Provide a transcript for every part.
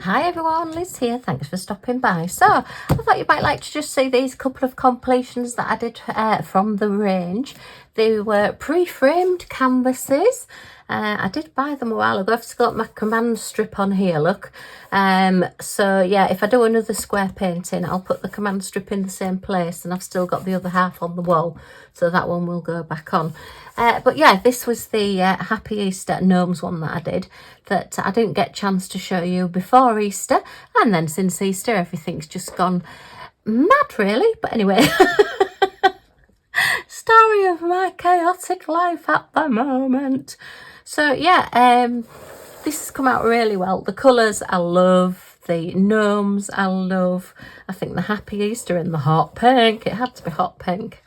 Hi everyone, Liz here. Thanks for stopping by. So I thought you might like to just see these couple of completions that I did from the range. They were pre-framed canvases. I did buy them a while ago. I've got my command strip on here, look. So yeah, if I do another square painting, I'll put the command strip in the same place, and I've still got the other half on the wall, so that one will go back on. But yeah, this was the Happy Easter Gnomes one that I did, that I didn't get a chance to show you before Easter, and then since Easter everything's just gone mad really. But anyway, story of my chaotic life at the moment. So yeah, this has come out really well. The colours I love, the gnomes I love. I think the Happy Easter in the hot pink, it had to be hot pink.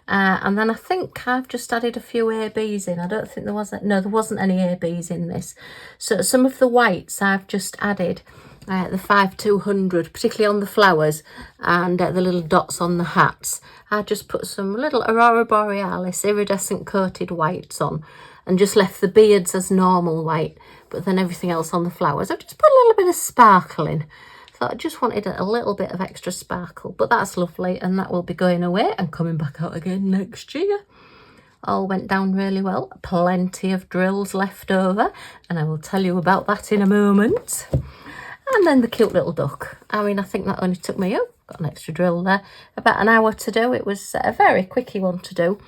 And then I think I've just added a few ABs in. I don't think there wasn't any ABs in this. So some of the whites I've just added the 5200, particularly on the flowers, and the little dots on the hats. I just put some little Aurora Borealis iridescent coated whites on, and just left the beards as normal white, but then everything else on the flowers I've just put a little bit of sparkle in. So I just wanted a little bit of extra sparkle, but that's lovely, and that will be going away and coming back out again next year. All went down really well. Plenty of drills left over, and I will tell you about that in a moment. And then the cute little duck. I mean, I think that only took me, got an extra drill there, about an hour to do. It was a very quickie one to do.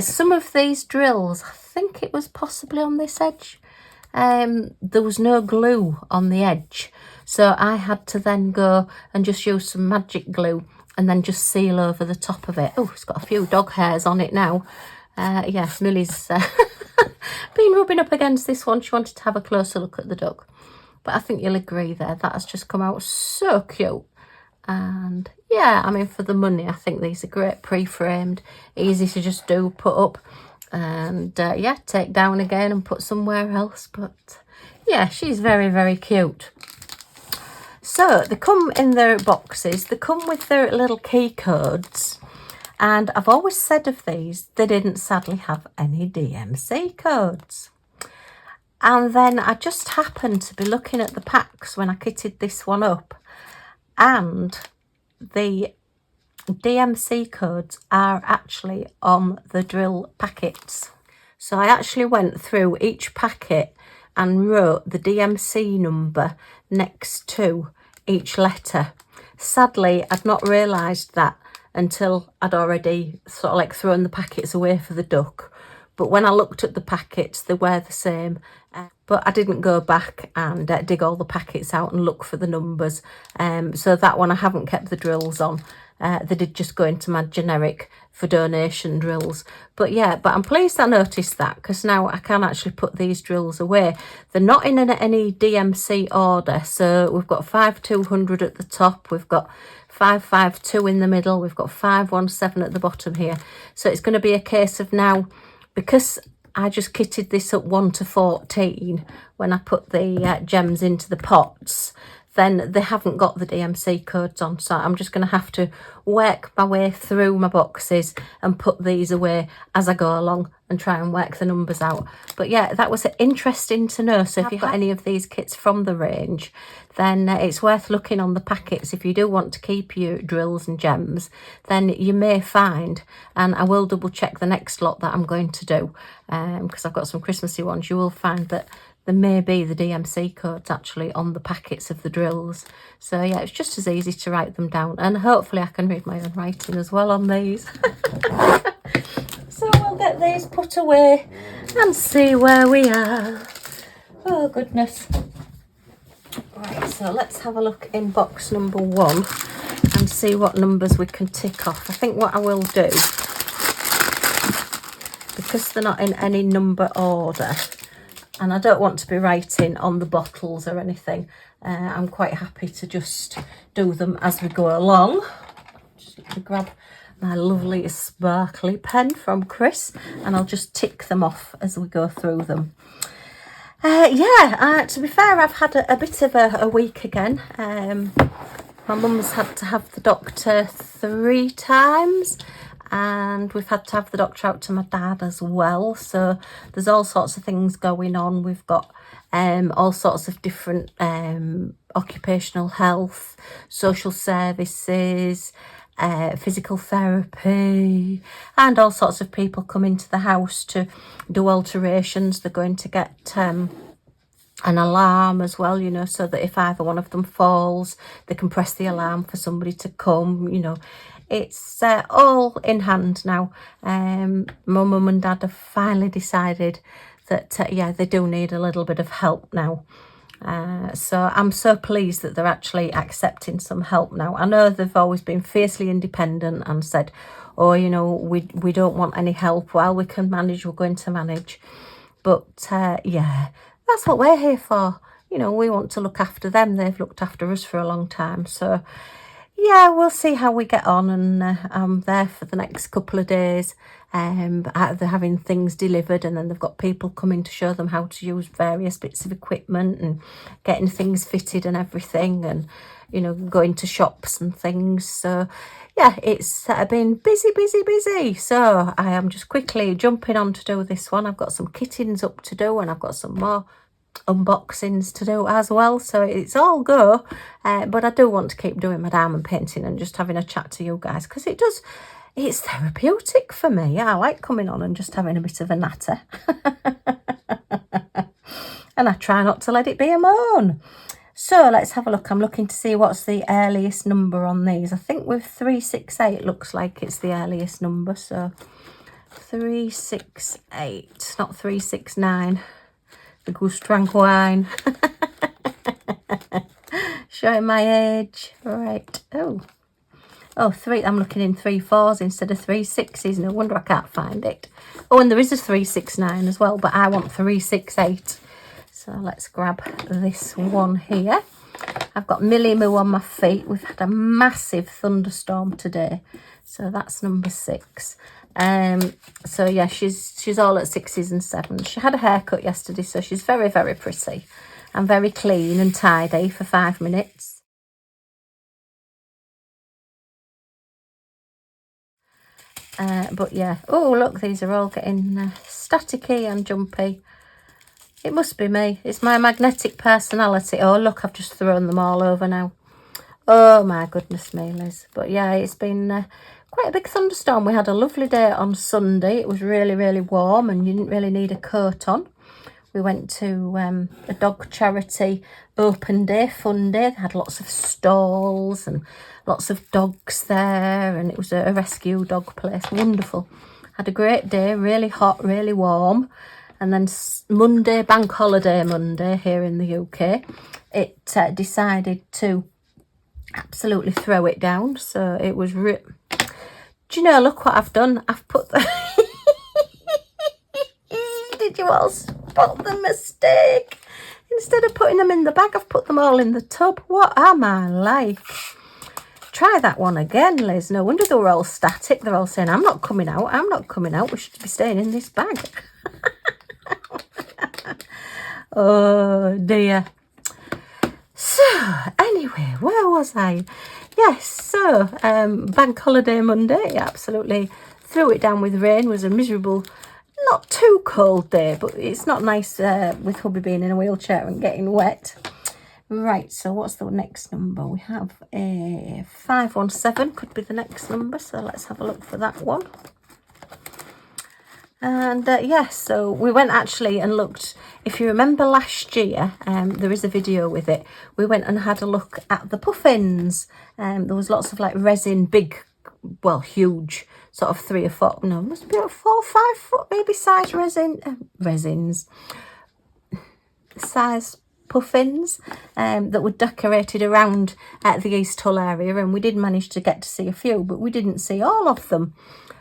Some of these drills, I think it was possibly on this edge. There was no glue on the edge, so I had to then go and just use some magic glue and then just seal over the top of it. Oh, it's got a few dog hairs on it now. Yeah, Millie's been rubbing up against this one. She wanted to have a closer look at the duck, but I think you'll agree there, that has just come out so cute. And yeah, I mean, for the money, I think these are great, pre-framed, easy to just do, put up, and yeah, take down again and put somewhere else. But yeah, she's very, very cute. So they come in their boxes, they come with their little key codes, and I've always said of these, they didn't sadly have any DMC codes. And then I just happened to be looking at the packs when I kitted this one up, and the DMC codes are actually on the drill packets. So I actually went through each packet and wrote the DMC number next to each letter. Sadly, I'd not realised that until I'd already sort of like thrown the packets away for the duck. But when I looked at the packets, they were the same. But I didn't go back and dig all the packets out and look for the numbers. So that one I haven't kept the drills on. They did just go into my generic for donation drills. But yeah, but I'm pleased I noticed that, because now I can actually put these drills away. They're not in any DMC order. So we've got 5200 at the top. We've got 552 in the middle. We've got 517 at the bottom here. So it's going to be a case of now, because I just kitted this up 1 to 14 when I put the gems into the pots, then they haven't got the DMC codes on. So I'm just going to have to work my way through my boxes and put these away as I go along and try and work the numbers out. But yeah, that was interesting to know. So if you've got any of these kits from the range, then it's worth looking on the packets. If you do want to keep your drills and gems, then you may find, and I will double check the next lot that I'm going to do, because I've got some Christmassy ones, you will find that there may be the DMC codes actually on the packets of the drills. So yeah, it's just as easy to write them down, and hopefully I can read my own writing as well on these. So we'll get these put away and see where we are. Oh goodness. Right, so let's have a look in box number 1 and see what numbers we can tick off. I think what I will do, because they're not in any number order, and I don't want to be writing on the bottles or anything, I'm quite happy to just do them as we go along. Just let me grab my lovely sparkly pen from Chris, and I'll just tick them off as we go through them. Yeah, to be fair, I've had a bit of a week again. My mum's had to have the doctor 3 times, and we've had to have the doctor out to my dad as well. So there's all sorts of things going on. We've got all sorts of different occupational health, social services, physical therapy, and all sorts of people come into the house to do alterations. They're going to get an alarm as well, you know, so that if either one of them falls, they can press the alarm for somebody to come, you know. It's all in hand now. My mum and dad have finally decided that, yeah, they do need a little bit of help now. So I'm so pleased that they're actually accepting some help now. I know they've always been fiercely independent and said, oh, you know, we don't want any help. Well, we can manage, we're going to manage. But yeah, that's what we're here for. You know, we want to look after them. They've looked after us for a long time. So yeah, we'll see how we get on, and I'm there for the next couple of days. They're having things delivered, and then they've got people coming to show them how to use various bits of equipment and getting things fitted and everything, and, you know, going to shops and things. So yeah, it's been busy. So I am just quickly jumping on to do this one. I've got some kittens up to do, and I've got some more unboxings to do as well, so it's all go. But I do want to keep doing my diamond painting and just having a chat to you guys, because it's therapeutic for me. I like coming on and just having a bit of a natter. And I try not to let it be a moan. So let's have a look. I'm looking to see what's the earliest number on these. I think with 368 looks like it's the earliest number, so 368, not 369. The goose drank wine. Showing my age. Right. Oh, three. I'm looking in 3/4s instead of 3/6s. No wonder I can't find it. Oh, and there is a 369 as well, but I want 368. So let's grab this one here. I've got Millie Moo on my feet. We've had a massive thunderstorm today, so that's number 6. So yeah, she's all at 6s and 7s. She had a haircut yesterday, so she's very pretty and very clean and tidy for 5 minutes. But yeah, oh look, these are all getting staticky and jumpy. It must be me. It's my magnetic personality. Oh look, I've just thrown them all over now. Oh my goodness me, Liz. But yeah, it's been quite a big thunderstorm. We had a lovely day on Sunday. It was really warm, and you didn't really need a coat on. We went to a dog charity open day, fun day. They had lots of stalls and lots of dogs there, and it was a rescue dog place. Wonderful. Had a great day, really hot, really warm. And then Monday, bank holiday Monday here in the UK, it decided to absolutely throw it down. So it was do you know, look what I've done. I've put the did you all spot the mistake? Instead of putting them in the bag, I've put them all in the tub. What am I like? Try that one again, Liz. No wonder they were all static. They're all saying, I'm not coming out, we should be staying in this bag. Oh dear. So anyway, where was I? Yes, so bank holiday Monday, absolutely threw it down with rain. It was a miserable, not too cold day, but it's not nice with hubby being in a wheelchair and getting wet. Right, so what's the next number? We have a 517 could be the next number, so let's have a look for that one. And yes, so we went actually and looked, if you remember last year, there is a video with it. We went and had a look at the puffins. There was lots of like resin, big, well, huge, sort of 3 or 4, no, must be 4 or 5 foot maybe size resins, size puffins that were decorated around the East Hull area, and we did manage to get to see a few, but we didn't see all of them.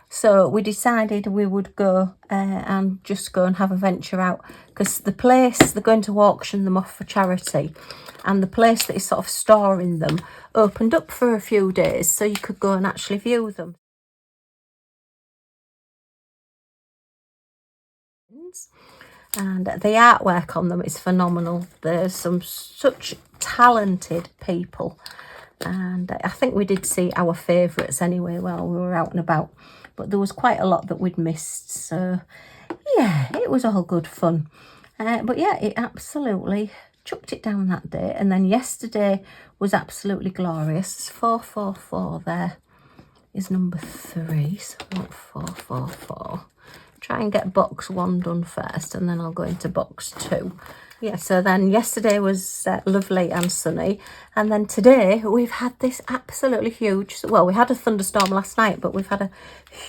So we decided we would go and just go and have a venture out, because the place, they're going to auction them off for charity, and the place that is sort of storing them opened up for a few days, so you could go and actually view them. And the artwork on them is phenomenal. There's some such talented people, and I think we did see our favourites anyway while we were out and about. but there was quite a lot that we'd missed. So yeah, it was all good fun. But yeah, it absolutely chucked it down that day. And then yesterday was absolutely glorious. It's 444 there is number 3. So 444. Try and get box 1 done first, and then I'll go into box 2. Yeah, so then yesterday was lovely and sunny, and then today we've had this absolutely huge, well, we had a thunderstorm last night, but we've had a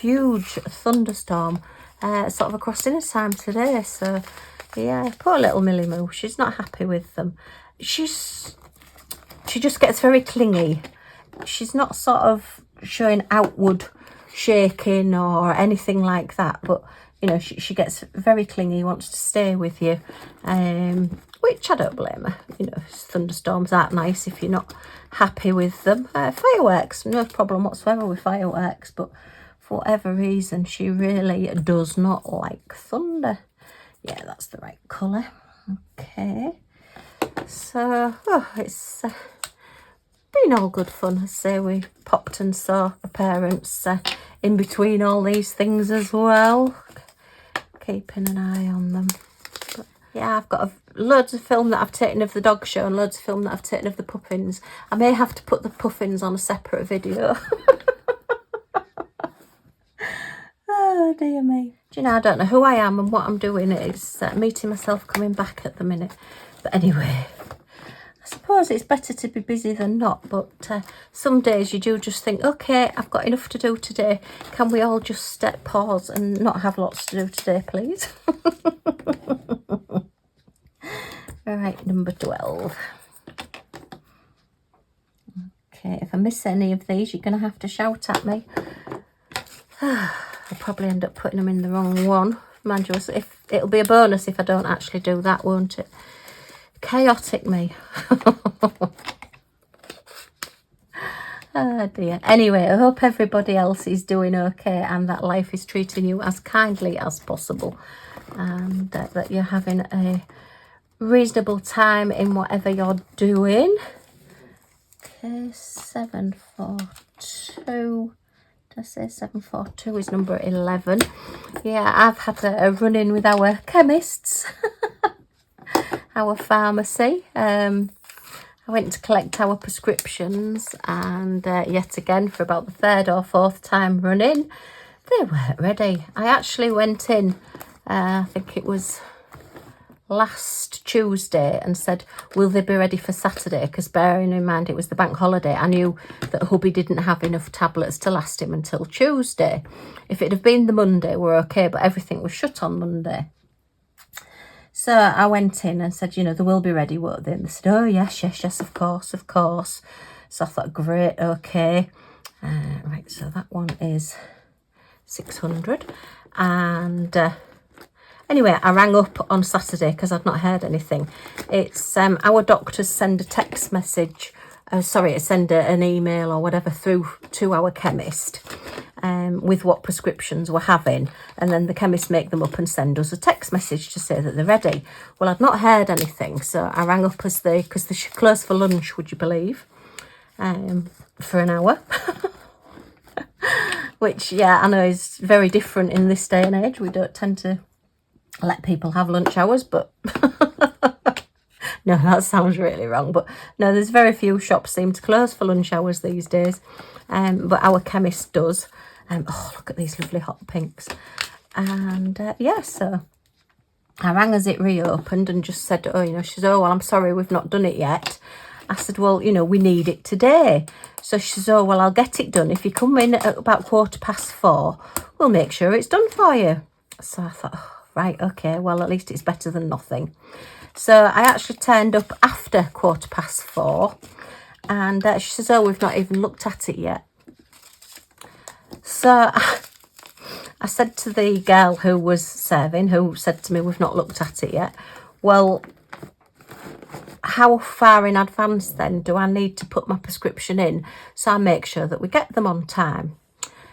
huge thunderstorm sort of across dinner time today. So yeah, poor little Millie Moo, she's not happy with them. She just gets very clingy. She's not sort of showing outward shaking or anything like that, but you know, she gets very clingy, wants to stay with you, which I don't blame her. You know, thunderstorms aren't nice if you're not happy with them. Fireworks, no problem whatsoever with fireworks, but for whatever reason, she really does not like thunder. Yeah, that's the right colour. Okay, so it's been all good fun. I say we popped and saw the parents in between all these things as well, keeping an eye on them. But yeah, I've got loads of film that I've taken of the dog show and loads of film that I've taken of the puffins. I may have to put the puffins on a separate video. Oh dear me. Do you know, I don't know who I am and what I'm doing. It's meeting myself coming back at the minute. But anyway, I suppose it's better to be busy than not, but some days you do just think, okay, I've got enough to do today. Can we all just pause and not have lots to do today, please? All right, number 12. Okay, if I miss any of these, you're going to have to shout at me. I'll probably end up putting them in the wrong one. Mind you, it'll be a bonus if I don't actually do that, won't it? Chaotic me. Oh dear. Anyway, I hope everybody else is doing okay and that life is treating you as kindly as possible, and that you're having a reasonable time in whatever you're doing. Okay, 742. Did I say 742 is number 11? Yeah, I've had a run-in with our chemists. Our pharmacy. I went to collect our prescriptions, and yet again, for about the 3rd or 4th time running, they weren't ready. I actually went in, I think it was last Tuesday, and said, will they be ready for Saturday? Because bearing in mind it was the bank holiday, I knew that hubby didn't have enough tablets to last him until Tuesday. If it had been the Monday, we're okay, but everything was shut on Monday. So I went in and said, you know, they will be ready, won't they? And they said, oh, yes, of course. So I thought, great, okay. Right, so that one is 600. And anyway, I rang up on Saturday because I'd not heard anything. It's our doctors send a text message, send an email or whatever through to our chemist with what prescriptions we're having, and then the chemists make them up and send us a text message to say that they're ready. Well, I'd not heard anything, so I rang up because they closed for lunch, would you believe, for an hour. Which, yeah, I know is very different in this day and age. We don't tend to let people have lunch hours, but no, that sounds really wrong. But no, there's very few shops seem to close for lunch hours these days. But our chemist does. Oh, look at these lovely hot pinks. And yeah, so I rang as it reopened and just said, oh, you know, she said, oh, well, I'm sorry, we've not done it yet. I said, well, you know, we need it today. So she says, oh, well, I'll get it done. If you come in at about 4:15, we'll make sure it's done for you. So I thought, oh, right, okay, well, at least it's better than nothing. So I actually turned up after 4:15, and she says, oh, we've not even looked at it yet. So I said to the girl who was serving, who said to me, we've not looked at it yet. Well, how far in advance then do I need to put my prescription in so I make sure that we get them on time?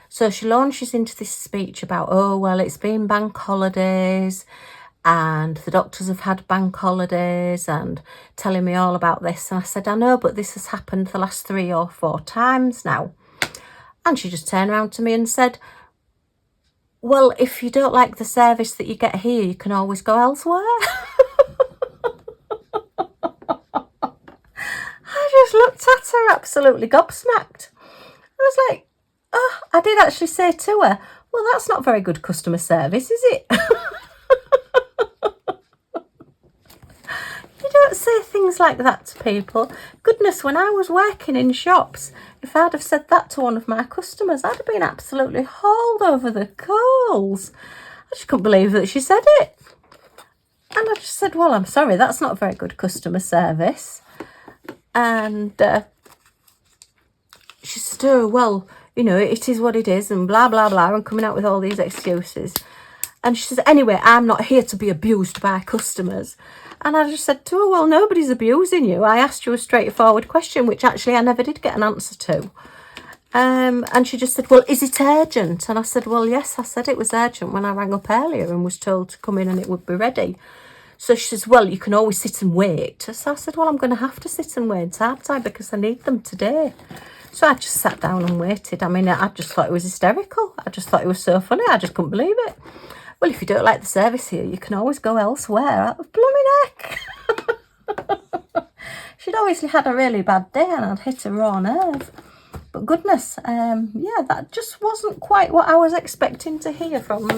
So she launches into this speech about, oh, well, it's been bank holidays and the doctors have had bank holidays, and telling me all about this. And I said, I know, but this has happened the last 3 or 4 times now. And she just turned around to me and said, well, if you don't like the service that you get here, you can always go elsewhere. I just looked at her absolutely gobsmacked. I was like, oh, I did actually say to her, well, that's not very good customer service, is it? You don't say things like that to people. Goodness, when I was working in shops, if I'd have said that to one of my customers, I'd have been absolutely hauled over the coals. I just couldn't believe that she said it. And I just said, well, I'm sorry, that's not very good customer service. And she said, oh, well, you know, it is what it is, and blah, blah, blah, and coming out with all these excuses. And she says, anyway, I'm not here to be abused by customers. And I just said to her, well, nobody's abusing you. I asked you a straightforward question, which actually I never did get an answer to. And she just said, well, is it urgent? And I said, well, yes, I said it was urgent when I rang up earlier and was told to come in and it would be ready. So she says, well, you can always sit and wait. So I said, well, I'm going to have to sit and wait, aren't I? Because I need them today. So I just sat down and waited. I mean, I just thought it was hysterical. I just thought it was so funny. I just couldn't believe it. Well, if you don't like the service here, you can always go elsewhere. Out of blooming heck. She'd obviously had a really bad day and I'd hit a raw nerve. But goodness, yeah, that just wasn't quite what I was expecting to hear from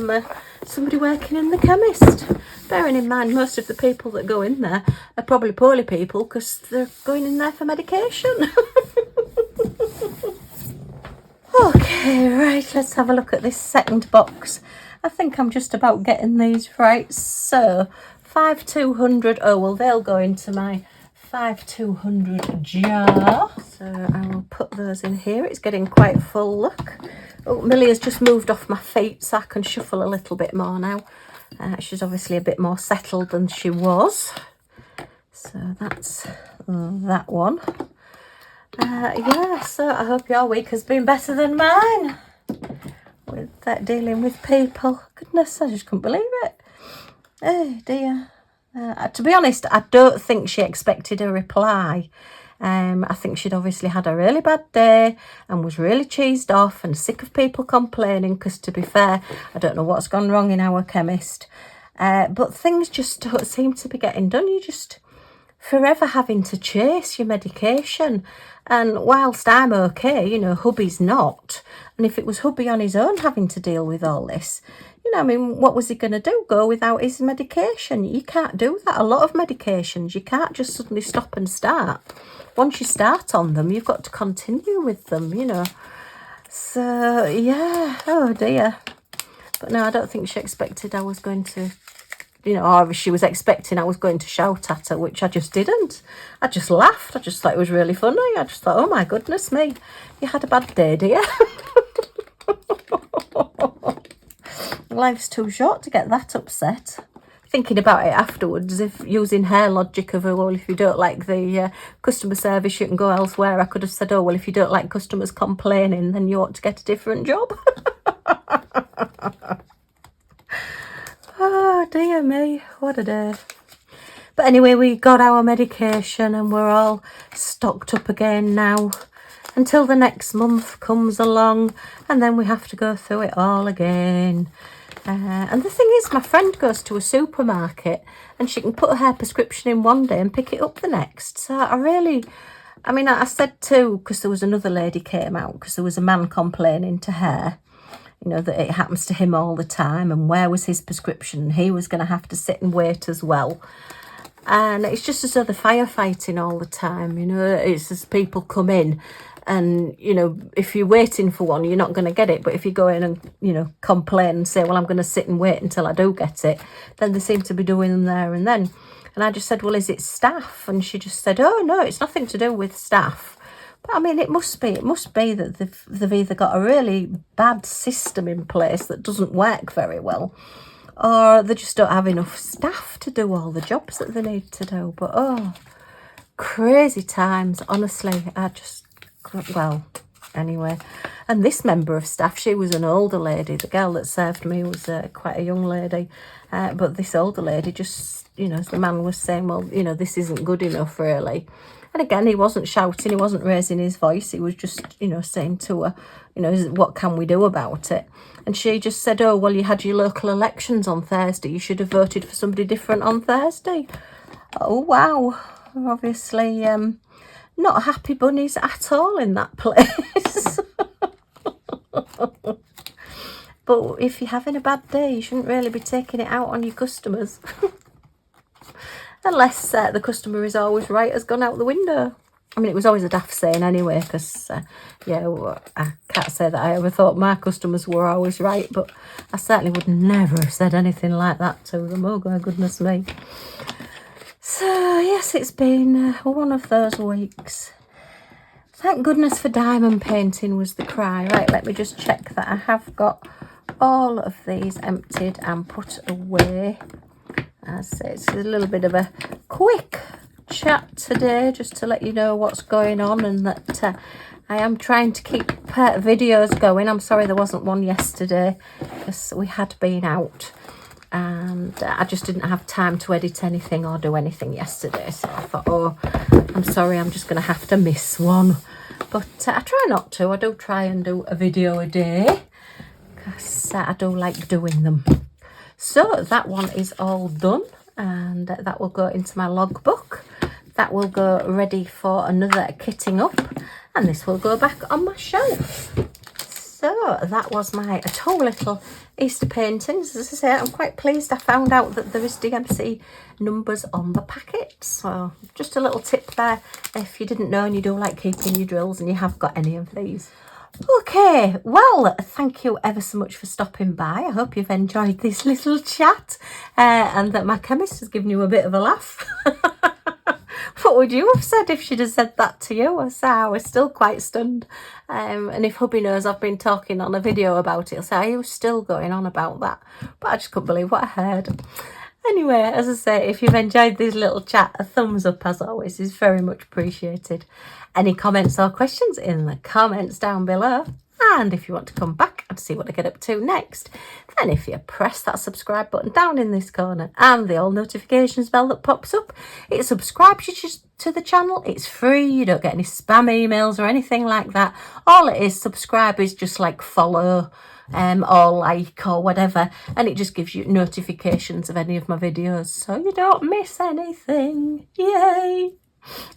somebody working in the chemist. Bearing in mind, most of the people that go in there are probably poorly people because they're going in there for medication. Okay, right, let's have a look at this second box. I think I'm just about getting these right. So, 5200, oh, well, they'll go into my 5200 jar. So I will put those in here. It's getting quite full, look. Oh, Millie has just moved off my feet, so I can shuffle a little bit more now. She's obviously a bit more settled than she was. So that's that one. Yeah, so I hope your week has been better than mine with dealing with people. Goodness, I just couldn't believe it. Oh dear. To be honest, I don't think she expected a reply. I think she'd obviously had a really bad day and was really cheesed off and sick of people complaining because, to be fair, I don't know what's gone wrong in our chemist. But things just don't seem to be getting done. You just forever having to chase your medication. And whilst I'm okay, you know, hubby's not. And if it was hubby on his own having to deal with all this, you know, I mean, what was he going to do? Go without his medication? You can't do that. A lot of medications, you can't just suddenly stop and start. Once you start on them, you've got to continue with them, you know. So, yeah, oh dear. But no, I don't think she expected I was going to, you know, or she was expecting I was going to shout at her, which I just didn't. I just laughed. I just thought it was really funny. I just thought, oh my goodness me, you had a bad day, dear. Life's too short to get that upset. Thinking about it afterwards, if using her logic of, well, if you don't like the customer service, you can go elsewhere, I could have said, oh, well, if you don't like customers complaining, then you ought to get a different job. Oh, dear me, what a day. But anyway, we got our medication and we're all stocked up again now until the next month comes along, and then we have to go through it all again. And the thing is, my friend goes to a supermarket and she can put her prescription in one day and pick it up the next. So I said too, because there was another lady came out, because there was a man complaining to her, you know, that it happens to him all the time, and where was his prescription? He was going to have to sit and wait as well. And it's just as though they're firefighting all the time, you know. It's as people come in and, you know, if you're waiting for one, you're not going to get it. But if you go in and, you know, complain and say, well, I'm going to sit and wait until I do get it, then they seem to be doing them there and then. And I just said, well, is it staff? And she just said, oh, no, it's nothing to do with staff. But I mean, it must be that they've either got a really bad system in place that doesn't work very well, or they just don't have enough staff to do all the jobs that they need to do. But, oh, crazy times, honestly. Well, anyway. And this member of staff, she was an older lady. The girl that served me was quite a young lady. But this older lady just, you know, as the man was saying, well, you know, this isn't good enough, really. And again, he wasn't shouting, he wasn't raising his voice, he was just, you know, saying to her, you know, what can we do about it? And she just said, oh, well, you had your local elections on Thursday, you should have voted for somebody different on Thursday. Oh, wow. Obviously, not happy bunnies at all in that place. But if you're having a bad day, you shouldn't really be taking it out on your customers. Unless the customer is always right has gone out the window. I mean, it was always a daft saying anyway, because, yeah, I can't say that I ever thought my customers were always right, but I certainly would never have said anything like that to them. Oh, God, goodness me. So, yes, it's been one of those weeks. Thank goodness for diamond painting was the cry. Right, let me just check that I have got all of these emptied and put away. As I say, it's a little bit of a quick chat today, just to let you know what's going on, and that I am trying to keep videos going. I'm sorry there wasn't one yesterday because we had been out, and I just didn't have time to edit anything or do anything yesterday. So I thought, oh, I'm sorry, I'm just going to have to miss one. But I try not to. I do try and do a video a day because I do like doing them. So that one is all done, and that will go into my logbook. That will go ready for another kitting up, and this will go back on my shelf. So that was my two little Easter paintings. As I say, I'm quite pleased I found out that there is DMC numbers on the packet. So just a little tip there if you didn't know and you do like keeping your drills and you have got any of these. Okay, well, thank you ever so much for stopping by. I hope you've enjoyed this little chat and that my chemist has given you a bit of a laugh. What would you have said if she'd have said that to you? I was still quite stunned. And if hubby knows I've been talking on a video about it, he'll say, are you still going on about that? But I just couldn't believe what I heard. Anyway, as I say, if you've enjoyed this little chat, a thumbs up as always is very much appreciated. Any comments or questions in the comments down below. And if you want to come back and see what I get up to next, then if you press that subscribe button down in this corner and the all notifications bell that pops up, it subscribes you to the channel. It's free. You don't get any spam emails or anything like that. All it is, subscribe is just like follow or like or whatever, and it just gives you notifications of any of my videos so you don't miss anything. Yay!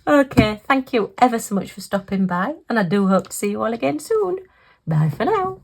Okay, thank you ever so much for stopping by, and I do hope to see you all again soon. Bye for now.